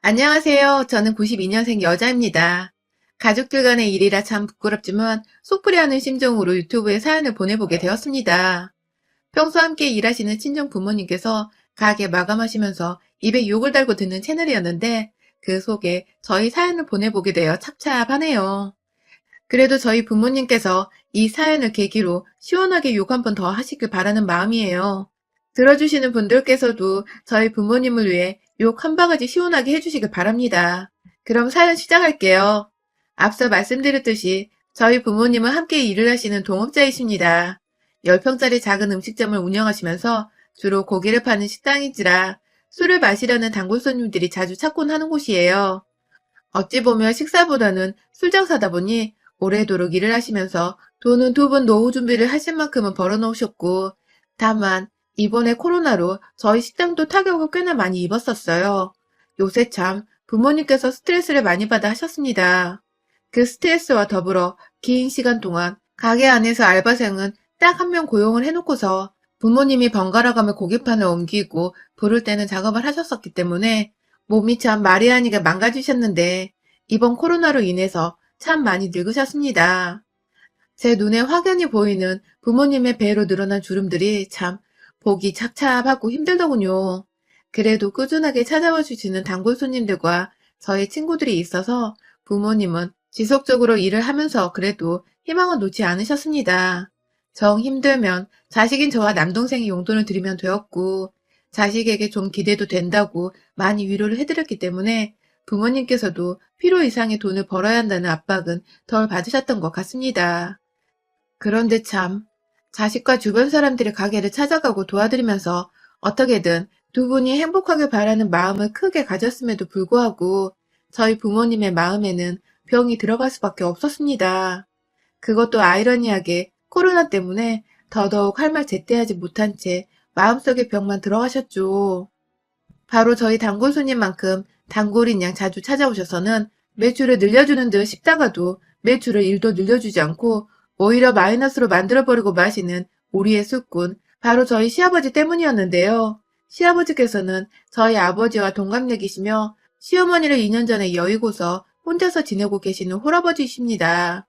안녕하세요. 저는 92년생 여자입니다. 가족들 간의 일이라 참 부끄럽지만 속풀이하는 심정으로 유튜브에 사연을 보내보게 되었습니다. 평소 함께 일하시는 친정 부모님께서 가게 마감하시면서 입에 욕을 달고 듣는 채널이었는데 그 속에 저희 사연을 보내보게 되어 찹찹하네요. 그래도 저희 부모님께서 이 사연을 계기로 시원하게 욕 한 번 더 하시길 바라는 마음이에요. 들어주시는 분들께서도 저희 부모님을 위해 욕 한 바가지 시원하게 해주시길 바랍니다. 그럼 사연 시작할게요. 앞서 말씀드렸듯이 저희 부모님은 함께 일을 하시는 동업자이십니다. 10평짜리 작은 음식점을 운영하시면서 주로 고기를 파는 식당인지라 술을 마시려는 단골 손님들이 자주 찾곤 하는 곳이에요. 어찌 보면 식사보다는 술 장사다 보니 오래도록 일을 하시면서 돈은 두 분 노후 준비를 하실 만큼은 벌어놓으셨고, 다만 이번에 코로나로 저희 식당도 타격을 꽤나 많이 입었었어요. 요새 참 부모님께서 스트레스를 많이 받아 하셨습니다. 그 스트레스와 더불어 긴 시간 동안 가게 안에서 알바생은 딱 한 명 고용을 해놓고서 부모님이 번갈아가며 고깃판을 옮기고 부를 때는 작업을 하셨었기 때문에 몸이 참 말이 아니게 망가지셨는데 이번 코로나로 인해서 참 많이 늙으셨습니다. 제 눈에 확연히 보이는 부모님의 배로 늘어난 주름들이 참 보기 착잡하고 힘들더군요. 그래도 꾸준하게 찾아와 주시는 단골 손님들과 저희 친구들이 있어서 부모님은 지속적으로 일을 하면서 그래도 희망을 놓지 않으셨습니다. 정 힘들면 자식인 저와 남동생이 용돈을 드리면 되었고 자식에게 좀 기대도 된다고 많이 위로를 해드렸기 때문에 부모님께서도 필요 이상의 돈을 벌어야 한다는 압박은 덜 받으셨던 것 같습니다. 그런데 참, 자식과 주변 사람들의 가게를 찾아가고 도와드리면서 어떻게든 두 분이 행복하길 바라는 마음을 크게 가졌음에도 불구하고 저희 부모님의 마음에는 병이 들어갈 수밖에 없었습니다. 그것도 아이러니하게 코로나 때문에 더더욱 할 말 제때 하지 못한 채 마음속에 병만 들어가셨죠. 바로 저희 단골 손님만큼 단골인 양 자주 찾아오셔서는 매출을 늘려주는 듯 싶다가도 매출을 1도 늘려주지 않고 오히려 마이너스로 만들어버리고 마시는 우리의 숙군, 바로 저희 시아버지 때문이었는데요. 시아버지께서는 저희 아버지와 동갑내기시며 시어머니를 2년 전에 여의고서 혼자서 지내고 계시는 홀아버지이십니다.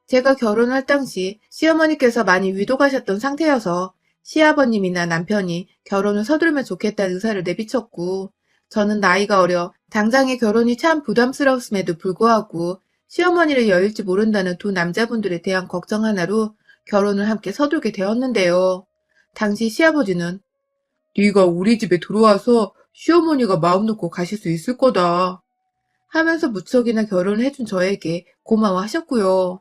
제가 결혼할 당시 시어머니께서 많이 위독하셨던 상태여서 시아버님이나 남편이 결혼을 서두르면 좋겠다는 의사를 내비쳤고, 저는 나이가 어려 당장의 결혼이 참 부담스러웠음에도 불구하고 시어머니를 여일지 모른다는 두 남자분들에 대한 걱정 하나로 결혼을 함께 서두르게 되었는데요. 당시 시아버지는 네가 우리 집에 들어와서 시어머니가 마음 놓고 가실 수 있을 거다 하면서 무척이나 결혼을 해준 저에게 고마워하셨고요.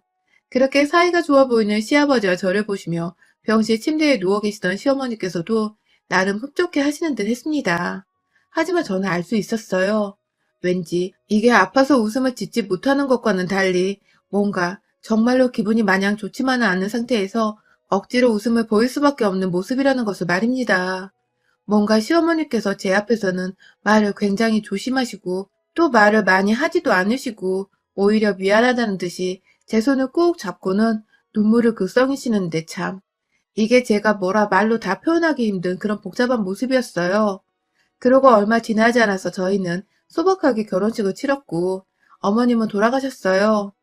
그렇게 사이가 좋아 보이는 시아버지와 저를 보시며 병실 침대에 누워 계시던 시어머니께서도 나름 흡족해 하시는 듯 했습니다. 하지만 저는 알 수 있었어요. 왠지 이게 아파서 웃음을 짓지 못하는 것과는 달리 뭔가 정말로 기분이 마냥 좋지만은 않은 상태에서 억지로 웃음을 보일 수밖에 없는 모습이라는 것을 말입니다. 뭔가 시어머니께서 제 앞에서는 말을 굉장히 조심하시고 또 말을 많이 하지도 않으시고 오히려 미안하다는 듯이 제 손을 꾹 잡고는 눈물을 글썽이시는데 참 이게 제가 뭐라 말로 다 표현하기 힘든 그런 복잡한 모습이었어요. 그러고 얼마 지나지 않아서 저희는 소박하게 결혼식을 치렀고 어머님은 돌아가셨어요.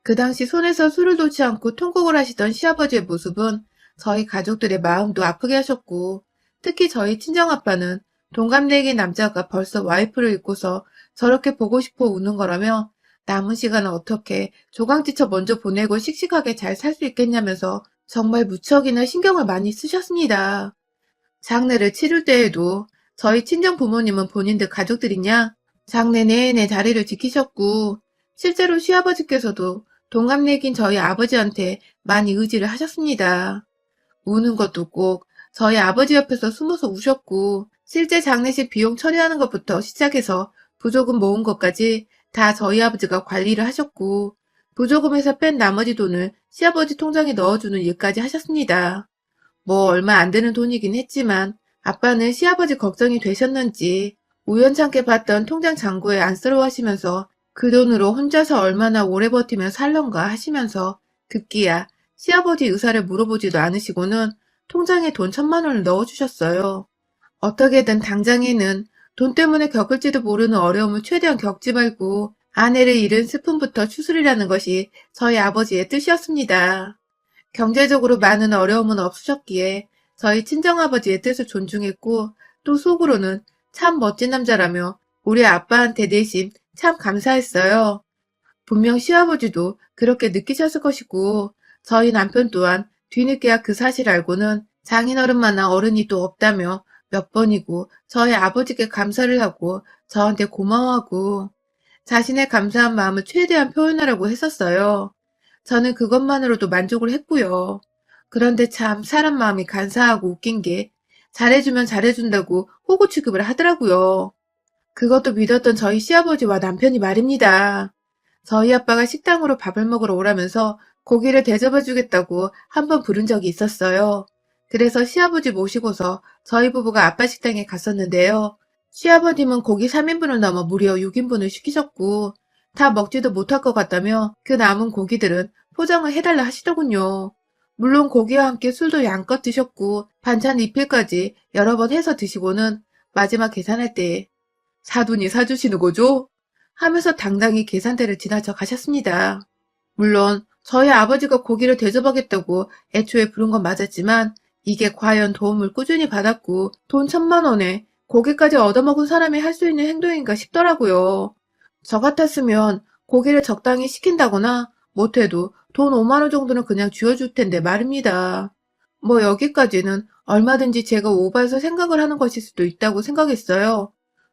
그 당시 손에서 술을 놓지 않고 통곡을 하시던 시아버지의 모습은 저희 가족들의 마음도 아프게 하셨고 특히 저희 친정아빠는 동갑내기 남자가 벌써 와이프를 잊고서 저렇게 보고 싶어 우는 거라며 남은 시간을 어떻게 조강지쳐 먼저 보내고 씩씩하게 잘 살 수 있겠냐면서 정말 무척이나 신경을 많이 쓰셨습니다. 장례를 치를 때에도 저희 친정 부모님은 본인들 가족들이냐 장례 내내 자리를 지키셨고 실제로 시아버지께서도 동갑내기인 저희 아버지한테 많이 의지를 하셨습니다. 우는 것도 꼭 저희 아버지 옆에서 숨어서 우셨고 실제 장례식 비용 처리하는 것부터 시작해서 부조금 모은 것까지 다 저희 아버지가 관리를 하셨고 부조금에서 뺀 나머지 돈을 시아버지 통장에 넣어주는 일까지 하셨습니다. 뭐 얼마 안 되는 돈이긴 했지만 아빠는 시아버지 걱정이 되셨는지 우연찮게 봤던 통장 잔고에 안쓰러워하시면서 그 돈으로 혼자서 얼마나 오래 버티며 살런가 하시면서 급기야 시아버지 의사를 물어보지도 않으시고는 통장에 돈 1,000만 원을 넣어주셨어요. 어떻게든 당장에는 돈 때문에 겪을지도 모르는 어려움을 최대한 겪지 말고 아내를 잃은 슬픔부터 추스리라는 것이 저희 아버지의 뜻이었습니다. 경제적으로 많은 어려움은 없으셨기에 저희 친정아버지의 뜻을 존중했고 또 속으로는 참 멋진 남자라며 우리 아빠한테 내심 참 감사했어요. 분명 시아버지도 그렇게 느끼셨을 것이고 저희 남편 또한 뒤늦게야 그 사실을 알고는 장인어른만한 어른이 또 없다며 몇 번이고 저희 아버지께 감사를 하고 저한테 고마워하고 자신의 감사한 마음을 최대한 표현하려고 했었어요. 저는 그것만으로도 만족을 했고요. 그런데 참 사람 마음이 간사하고 웃긴 게 잘해주면 잘해준다고 호구 취급을 하더라고요. 그것도 믿었던 저희 시아버지와 남편이 말입니다. 저희 아빠가 식당으로 밥을 먹으러 오라면서 고기를 대접해주겠다고 한 번 부른 적이 있었어요. 그래서 시아버지 모시고서 저희 부부가 아빠 식당에 갔었는데요. 시아버님은 고기 3인분을 넘어 무려 6인분을 시키셨고 다 먹지도 못할 것 같다며 그 남은 고기들은 포장을 해달라 하시더군요. 물론 고기와 함께 술도 양껏 드셨고 반찬 리필까지 여러 번 해서 드시고는 마지막 계산할 때 사돈이 사주시는 거죠? 하면서 당당히 계산대를 지나쳐 가셨습니다. 물론 저희 아버지가 고기를 대접하겠다고 애초에 부른 건 맞았지만 이게 과연 도움을 꾸준히 받았고 돈 1,000만 원에 고기까지 얻어먹은 사람이 할 수 있는 행동인가 싶더라고요. 저 같았으면 고기를 적당히 시킨다거나 못해도 돈 5만 원 정도는 그냥 쥐어줄 텐데 말입니다. 뭐 여기까지는 얼마든지 제가 오버해서 생각을 하는 것일 수도 있다고 생각했어요.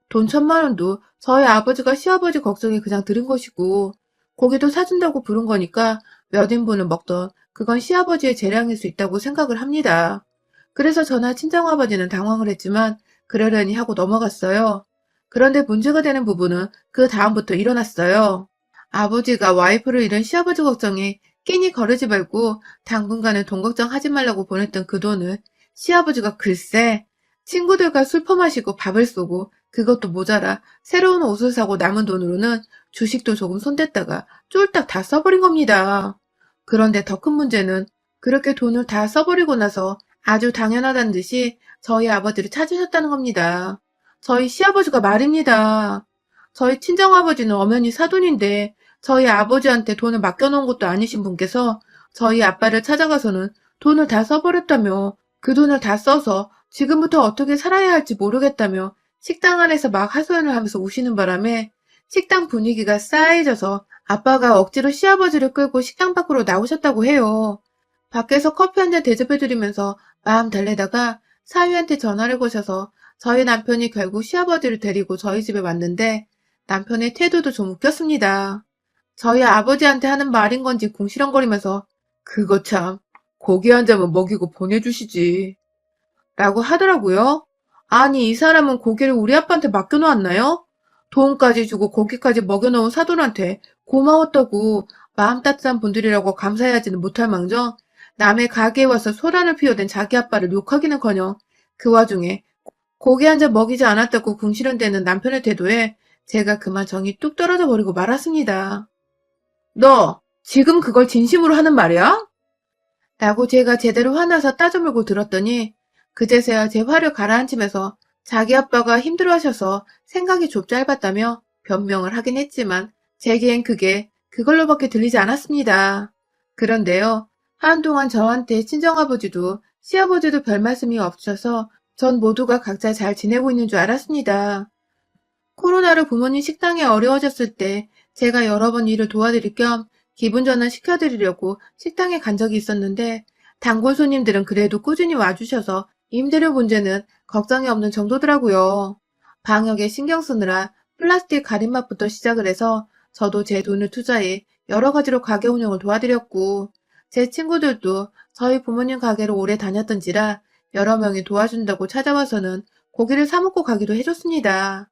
돈 1,000만 원도 저희 아버지가 시아버지 걱정에 그냥 들은 것이고 고기도 사준다고 부른 거니까 몇 인분을 먹던 그건 시아버지의 재량일 수 있다고 생각을 합니다. 그래서 저나 친정아버지는 당황을 했지만 그러려니 하고 넘어갔어요. 그런데 문제가 되는 부분은 그 다음부터 일어났어요. 아버지가 와이프를 잃은 시아버지 걱정에 끼니 거르지 말고 당분간은 돈 걱정하지 말라고 보냈던 그 돈을 시아버지가 글쎄 친구들과 술 퍼마시고 밥을 쏘고 그것도 모자라 새로운 옷을 사고 남은 돈으로는 주식도 조금 손댔다가 쫄딱 다 써버린 겁니다. 그런데 더 큰 문제는 그렇게 돈을 다 써버리고 나서 아주 당연하다는 듯이 저희 아버지를 찾으셨다는 겁니다. 저희 시아버지가 말입니다. 저희 친정아버지는 엄연히 사돈인데 저희 아버지한테 돈을 맡겨놓은 것도 아니신 분께서 저희 아빠를 찾아가서는 돈을 다 써버렸다며 그 돈을 다 써서 지금부터 어떻게 살아야 할지 모르겠다며 식당 안에서 막 하소연을 하면서 우시는 바람에 식당 분위기가 싸해져서 아빠가 억지로 시아버지를 끌고 식당 밖으로 나오셨다고 해요. 밖에서 커피 한 잔 대접해드리면서 마음 달래다가 사위한테 전화를 거셔서 저희 남편이 결국 시아버지를 데리고 저희 집에 왔는데 남편의 태도도 좀 웃겼습니다. 저희 아버지한테 하는 말인 건지 궁시렁거리면서 그거 참 고기 한 점은 먹이고 보내주시지 라고 하더라고요. 아니 이 사람은 고기를 우리 아빠한테 맡겨놓았나요? 돈까지 주고 고기까지 먹여놓은 사돈한테 고마웠다고 마음 따뜻한 분들이라고 감사해하지는 못할 망정 남의 가게에 와서 소란을 피워댄 자기 아빠를 욕하기는커녕 그 와중에 고기 한 잔 먹이지 않았다고 궁시렁대는 남편의 태도에 제가 그만 정이 뚝 떨어져 버리고 말았습니다. 너 지금 그걸 진심으로 하는 말이야? 라고 제가 제대로 화나서 따져물고 들었더니 그제서야 제 화를 가라앉히면서 자기 아빠가 힘들어하셔서 생각이 좀 짧았다며 변명을 하긴 했지만 제겐 그게 그걸로밖에 들리지 않았습니다. 그런데요. 한동안 저한테 친정아버지도 시아버지도 별 말씀이 없으셔서 전 모두가 각자 잘 지내고 있는 줄 알았습니다. 코로나로 부모님 식당이 어려워졌을 때 제가 여러 번 일을 도와드릴 겸 기분 전환 시켜드리려고 식당에 간 적이 있었는데 단골 손님들은 그래도 꾸준히 와주셔서 임대료 문제는 걱정이 없는 정도더라고요. 방역에 신경 쓰느라 플라스틱 가림막부터 시작을 해서 저도 제 돈을 투자해 여러 가지로 가게 운영을 도와드렸고 제 친구들도 저희 부모님 가게로 오래 다녔던지라 여러 명이 도와준다고 찾아와서는 고기를 사 먹고 가기도 해줬습니다.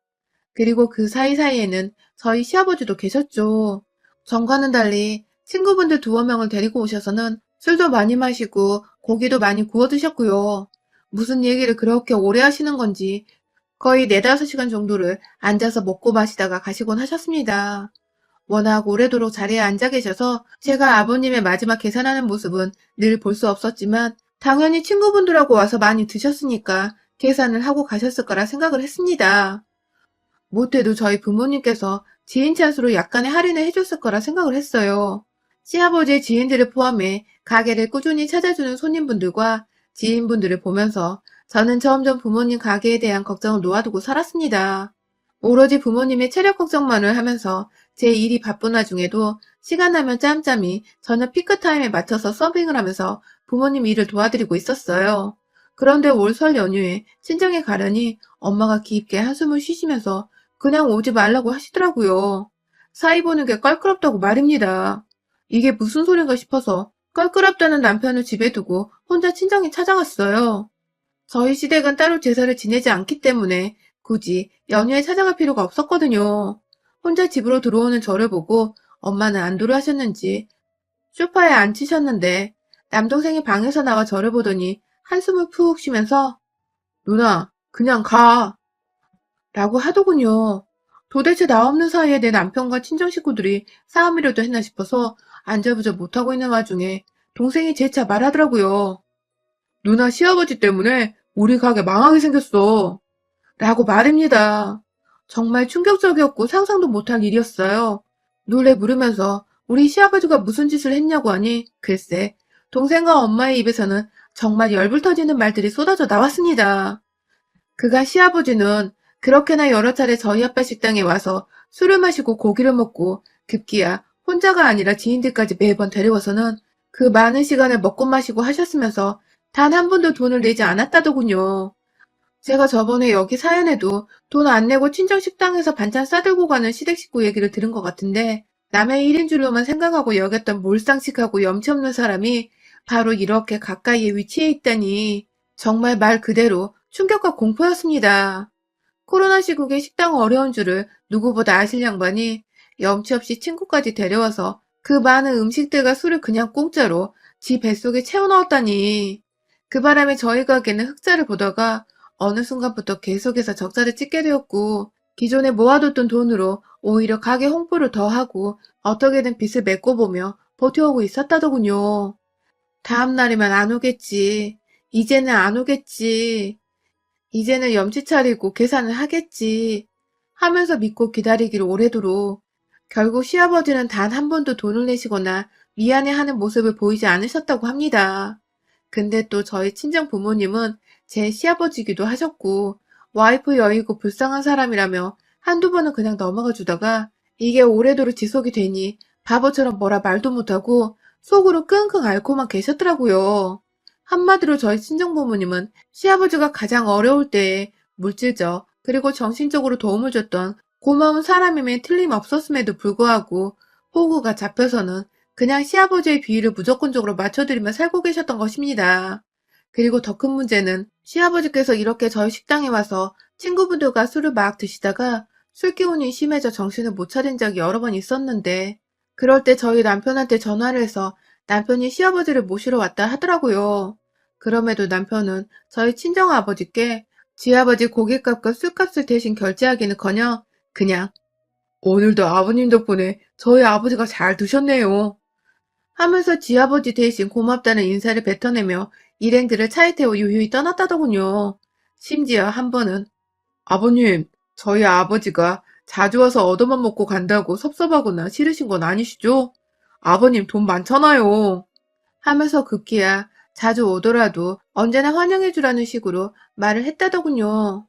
그리고 그 사이사이에는 저희 시아버지도 계셨죠. 전과는 달리 친구분들 두어 명을 데리고 오셔서는 술도 많이 마시고 고기도 많이 구워 드셨고요. 무슨 얘기를 그렇게 오래 하시는 건지 거의 4~5시간 정도를 앉아서 먹고 마시다가 가시곤 하셨습니다. 워낙 오래도록 자리에 앉아 계셔서 제가 아버님의 마지막 계산하는 모습은 늘 볼 수 없었지만 당연히 친구분들하고 와서 많이 드셨으니까 계산을 하고 가셨을 거라 생각을 했습니다. 못해도 저희 부모님께서 지인 찬스로 약간의 할인을 해줬을 거라 생각을 했어요. 시아버지의 지인들을 포함해 가게를 꾸준히 찾아주는 손님분들과 지인분들을 보면서 저는 점점 부모님 가게에 대한 걱정을 놓아두고 살았습니다. 오로지 부모님의 체력 걱정만을 하면서 제 일이 바쁜 와중에도 시간 나면 짬짬이 저는 피크타임에 맞춰서 서빙을 하면서 부모님 일을 도와드리고 있었어요. 그런데 올 설 연휴에 친정에 가려니 엄마가 깊게 한숨을 쉬시면서 그냥 오지 말라고 하시더라고요. 사이 보는 게 껄끄럽다고 말입니다. 이게 무슨 소린가 싶어서 껄끄럽다는 남편을 집에 두고 혼자 친정에 찾아갔어요. 저희 시댁은 따로 제사를 지내지 않기 때문에 굳이 연휴에 찾아갈 필요가 없었거든요. 혼자 집으로 들어오는 저를 보고 엄마는 안도를 하셨는지 소파에 앉히셨는데 남동생이 방에서 나와 저를 보더니 한숨을 푹 쉬면서 누나, 그냥 가. 라고 하더군요. 도대체 나 없는 사이에 내 남편과 친정 식구들이 싸움이라도 했나 싶어서 안절부절 못하고 있는 와중에 동생이 재차 말하더라고요. 누나 시아버지 때문에 우리 가게 망하게 생겼어. 라고 말입니다. 정말 충격적이었고 상상도 못할 일이었어요. 놀래 물으면서 우리 시아버지가 무슨 짓을 했냐고 하니 글쎄 동생과 엄마의 입에서는 정말 열불 터지는 말들이 쏟아져 나왔습니다. 그가 시아버지는 그렇게나 여러 차례 저희 아빠 식당에 와서 술을 마시고 고기를 먹고 급기야 혼자가 아니라 지인들까지 매번 데려와서는 그 많은 시간을 먹고 마시고 하셨으면서 단 한 번도 돈을 내지 않았다더군요. 제가 저번에 여기 사연에도 돈 안 내고 친정 식당에서 반찬 싸들고 가는 시댁 식구 얘기를 들은 것 같은데 남의 일인 줄로만 생각하고 여겼던 몰상식하고 염치 없는 사람이 바로 이렇게 가까이에 위치해 있다니 정말 말 그대로 충격과 공포였습니다. 코로나 시국에 식당 어려운 줄을 누구보다 아실 양반이 염치 없이 친구까지 데려와서 그 많은 음식들과 술을 그냥 공짜로 지 뱃속에 채워넣었다니. 그 바람에 저희 가게는 흑자를 보다가 어느 순간부터 계속해서 적자를 찍게 되었고 기존에 모아뒀던 돈으로 오히려 가게 홍보를 더 하고 어떻게든 빚을 메꿔보며 버텨오고 있었다더군요. 다음 날이면 안 오겠지. 이제는 안 오겠지. 이제는 염치 차리고 계산을 하겠지. 하면서 믿고 기다리기를 오래도록 결국 시아버지는 단 한 번도 돈을 내시거나 미안해하는 모습을 보이지 않으셨다고 합니다. 근데 또 저희 친정 부모님은 제 시아버지기도 하셨고 와이프 여의고 불쌍한 사람이라며 한두 번은 그냥 넘어가 주다가 이게 오래도록 지속이 되니 바보처럼 뭐라 말도 못하고 속으로 끙끙 앓고만 계셨더라고요. 한마디로 저희 친정 부모님은 시아버지가 가장 어려울 때에 물질적 그리고 정신적으로 도움을 줬던 고마운 사람임에 틀림없었음에도 불구하고 호구가 잡혀서는 그냥 시아버지의 비위를 무조건적으로 맞춰드리며 살고 계셨던 것입니다. 그리고 더 큰 문제는 시아버지께서 이렇게 저희 식당에 와서 친구분들과 술을 막 드시다가 술기운이 심해져 정신을 못 차린 적이 여러 번 있었는데 그럴 때 저희 남편한테 전화를 해서 남편이 시아버지를 모시러 왔다 하더라고요. 그럼에도 남편은 저희 친정아버지께 지아버지 고깃값과 술값을 대신 결제하기는커녕 그냥 오늘도 아버님 덕분에 저희 아버지가 잘 드셨네요. 하면서 지아버지 대신 고맙다는 인사를 뱉어내며 일행들을 차에 태워 유유히 떠났다더군요. 심지어 한 번은 아버님, 저희 아버지가 자주 와서 얻어만 먹고 간다고 섭섭하거나 싫으신 건 아니시죠? 아버님 돈 많잖아요. 하면서 급기야 자주 오더라도 언제나 환영해주라는 식으로 말을 했다더군요.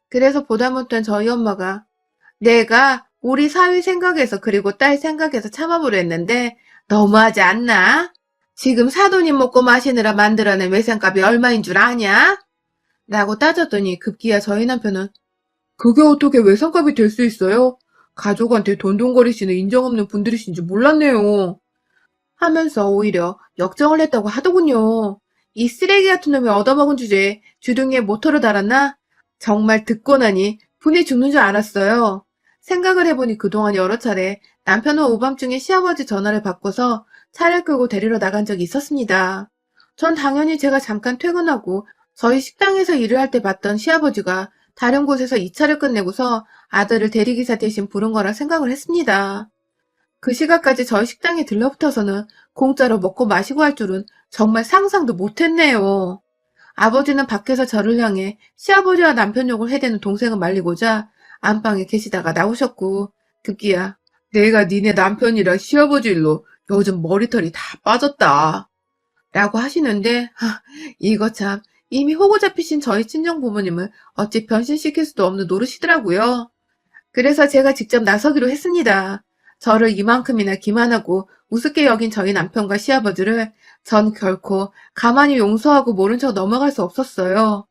그래서 보다 못한 저희 엄마가 내가 우리 사위 생각해서 그리고 딸 생각해서 참아보려 했는데 너무하지 않나? 지금 사돈님 먹고 마시느라 만들어낸 외상값이 얼마인 줄 아냐? 라고 따졌더니 급기야 저희 남편은 그게 어떻게 외상값이 될 수 있어요? 가족한테 돈돈거리시는 인정 없는 분들이신 줄 몰랐네요. 하면서 오히려 역정을 했다고 하더군요. 이 쓰레기 같은 놈이 얻어먹은 주제에 주둥이에 모터를 달았나? 정말 듣고 나니 분이 죽는 줄 알았어요. 생각을 해보니 그동안 여러 차례 남편은 오밤중에 시아버지 전화를 받고서 차를 끄고 데리러 나간 적이 있었습니다. 전 당연히 제가 잠깐 퇴근하고 저희 식당에서 일을 할 때 봤던 시아버지가 다른 곳에서 2차를 끝내고서 아들을 대리기사 대신 부른 거라 생각을 했습니다. 그 시각까지 저희 식당에 들러붙어서는 공짜로 먹고 마시고 할 줄은 정말 상상도 못했네요. 아버지는 밖에서 저를 향해 시아버지와 남편 욕을 해대는 동생을 말리고자 안방에 계시다가 나오셨고 급기야 내가 니네 남편이랑 시아버지 일로 요즘 머리털이 다 빠졌다 라고 하시는데 이거 참 이미 호구 잡히신 저희 친정 부모님을 어찌 변신시킬 수도 없는 노릇이더라고요. 그래서 제가 직접 나서기로 했습니다. 저를 이만큼이나 기만하고 우습게 여긴 저희 남편과 시아버지를 전 결코 가만히 용서하고 모른 척 넘어갈 수 없었어요.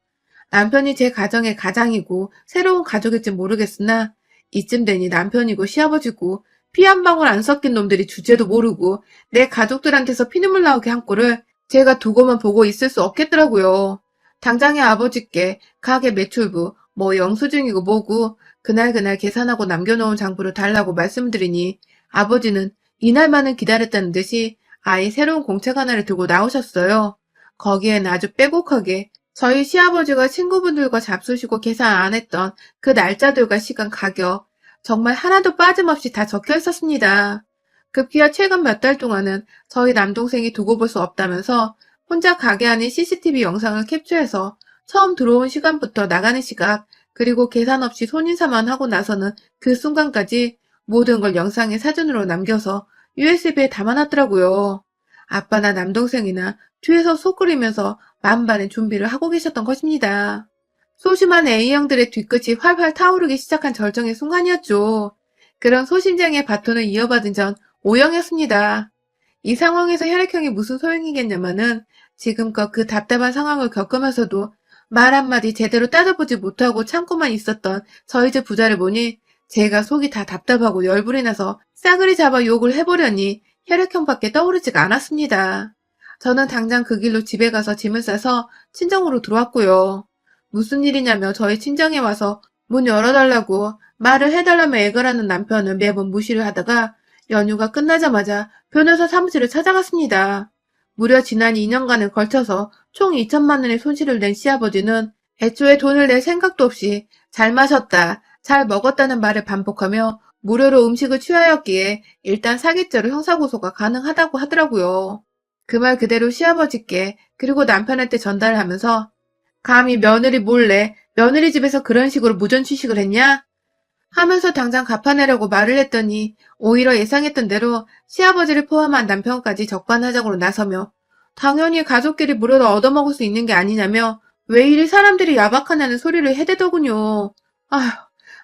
남편이 제 가정의 가장이고 새로운 가족일지 모르겠으나 이쯤 되니 남편이고 시아버지고 피 한 방울 안 섞인 놈들이 주제도 모르고 내 가족들한테서 피눈물 나오게 한 꼴을 제가 두고만 보고 있을 수 없겠더라고요. 당장에 아버지께 가게 매출부 뭐 영수증이고 뭐고 그날그날 계산하고 남겨놓은 장부를 달라고 말씀드리니 아버지는 이날만은 기다렸다는 듯이 아예 새로운 공책 하나를 들고 나오셨어요. 거기엔 아주 빼곡하게 저희 시아버지가 친구분들과 잡수시고 계산 안 했던 그 날짜들과 시간 가격 정말 하나도 빠짐없이 다 적혀 있었습니다. 급기야 최근 몇 달 동안은 저희 남동생이 두고 볼 수 없다면서 혼자 가게 안의 CCTV 영상을 캡처해서 처음 들어온 시간부터 나가는 시각 그리고 계산 없이 손인사만 하고 나서는 그 순간까지 모든 걸 영상에 사진으로 남겨서 USB에 담아놨더라고요. 아빠나 남동생이나 뒤에서 속 끓이면서 만반의 준비를 하고 계셨던 것입니다. 소심한 A형들의 뒤끝이 활활 타오르기 시작한 절정의 순간이었죠. 그런 소심장의 바톤을 이어받은 전 O형이었습니다. 이 상황에서 혈액형이 무슨 소용이겠냐마는 지금껏 그 답답한 상황을 겪으면서도 말 한마디 제대로 따져보지 못하고 참고만 있었던 저희 집 부자를 보니 제가 속이 다 답답하고 열불이 나서 싸그리 잡아 욕을 해보려니 혈액형밖에 떠오르지가 않았습니다. 저는 당장 그 길로 집에 가서 짐을 싸서 친정으로 들어왔고요. 무슨 일이냐며 저희 친정에 와서 문 열어달라고 말을 해달라며 애걸하는 남편은 매번 무시를 하다가 연휴가 끝나자마자 변호사 사무실을 찾아갔습니다. 무려 지난 2년간에 걸쳐서 총 2천만 원의 손실을 낸 시아버지는 애초에 돈을 낼 생각도 없이 잘 마셨다, 잘 먹었다는 말을 반복하며 무료로 음식을 취하였기에 일단 사기죄로 형사고소가 가능하다고 하더라고요. 그 말 그대로 시아버지께 그리고 남편한테 전달을 하면서 감히 며느리 몰래 며느리 집에서 그런 식으로 무전 취식을 했냐? 하면서 당장 갚아내려고 말을 했더니 오히려 예상했던 대로 시아버지를 포함한 남편까지 적반하장으로 나서며 당연히 가족끼리 무료로 얻어먹을 수 있는 게 아니냐며 왜 이리 사람들이 야박하냐는 소리를 해대더군요. 아휴,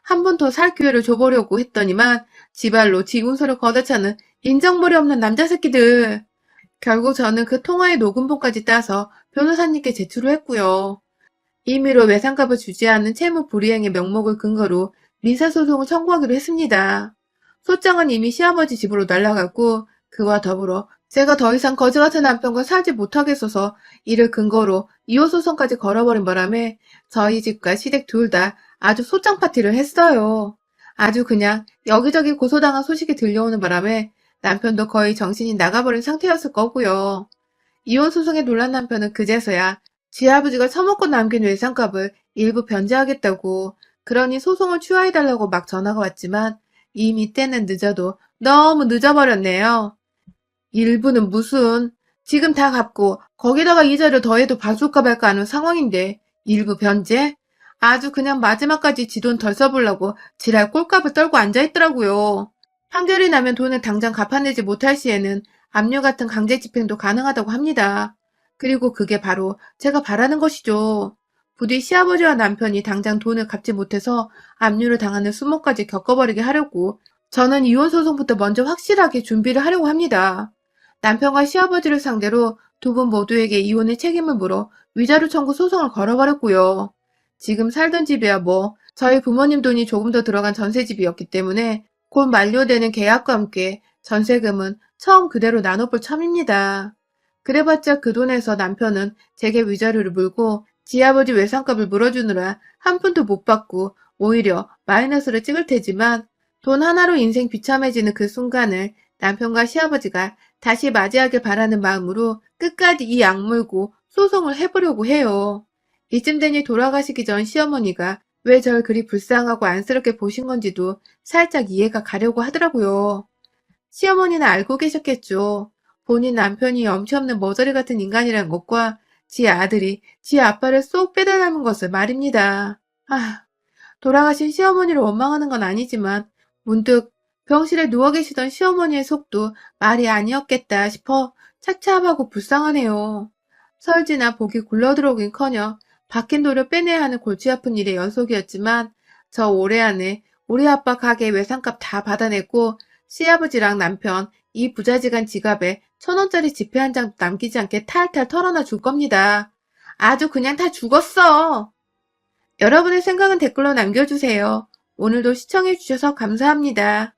한 번 더 살 기회를 줘보려고 했더니만 지발로 지군서를 걷어차는 인정머리 없는 남자 새끼들. 결국 저는 그 통화의 녹음본까지 따서 변호사님께 제출을 했고요. 임의로 외상값을 주지 않은 채무 불이행의 명목을 근거로 민사소송을 청구하기로 했습니다. 소장은 이미 시아버지 집으로 날아갔고 그와 더불어 제가 더 이상 거지 같은 남편과 살지 못하겠어서 이를 근거로 이혼소송까지 걸어버린 바람에 저희 집과 시댁 둘 다 아주 소장 파티를 했어요. 아주 그냥 여기저기 고소당한 소식이 들려오는 바람에 남편도 거의 정신이 나가버린 상태였을 거고요. 이혼소송에 놀란 남편은 그제서야 지 아버지가 처먹고 남긴 외상값을 일부 변제하겠다고 그러니 소송을 취하해달라고 막 전화가 왔지만 이미 때는 늦어도 너무 늦어버렸네요. 일부는 무슨 지금 다 갚고 거기다가 이자를 더해도 봐줄까 말까 하는 상황인데 일부 변제? 아주 그냥 마지막까지 지 돈 덜 써보려고 지랄 꼴값을 떨고 앉아있더라고요. 판결이 나면 돈을 당장 갚아내지 못할 시에는 압류 같은 강제 집행도 가능하다고 합니다. 그리고 그게 바로 제가 바라는 것이죠. 부디 시아버지와 남편이 당장 돈을 갚지 못해서 압류를 당하는 수모까지 겪어버리게 하려고 저는 이혼소송부터 먼저 확실하게 준비를 하려고 합니다. 남편과 시아버지를 상대로 두 분 모두에게 이혼의 책임을 물어 위자료 청구 소송을 걸어버렸고요. 지금 살던 집이야 뭐 저희 부모님 돈이 조금 더 들어간 전세집이었기 때문에 곧 만료되는 계약과 함께 전세금은 처음 그대로 나눠볼 참입니다. 그래봤자 그 돈에서 남편은 제게 위자료를 물고 지아버지 외상값을 물어주느라 한 푼도 못 받고 오히려 마이너스를 찍을 테지만 돈 하나로 인생 비참해지는 그 순간을 남편과 시아버지가 다시 맞이하길 바라는 마음으로 끝까지 이 악물고 소송을 해보려고 해요. 이쯤 되니 돌아가시기 전 시어머니가 왜 절 그리 불쌍하고 안쓰럽게 보신 건지도 살짝 이해가 가려고 하더라고요. 시어머니는 알고 계셨겠죠. 본인 남편이 염치 없는 머저리 같은 인간이란 것과 지 아들이 지 아빠를 쏙 빼닮은 것을 말입니다. 돌아가신 시어머니를 원망하는 건 아니지만 문득 병실에 누워 계시던 시어머니의 속도 말이 아니었겠다 싶어 차차하고 불쌍하네요. 설지나 복이 굴러들어오긴커녕 박힌 돌을 빼내야 하는 골치 아픈 일의 연속이었지만 저 올해 안에 우리 아빠 가게 외상값 다 받아내고 시아버지랑 남편 이 부자지간 지갑에 1,000원짜리 지폐 한 장 남기지 않게 탈탈 털어놔 줄 겁니다. 아주 그냥 다 죽었어. 여러분의 생각은 댓글로 남겨주세요. 오늘도 시청해주셔서 감사합니다.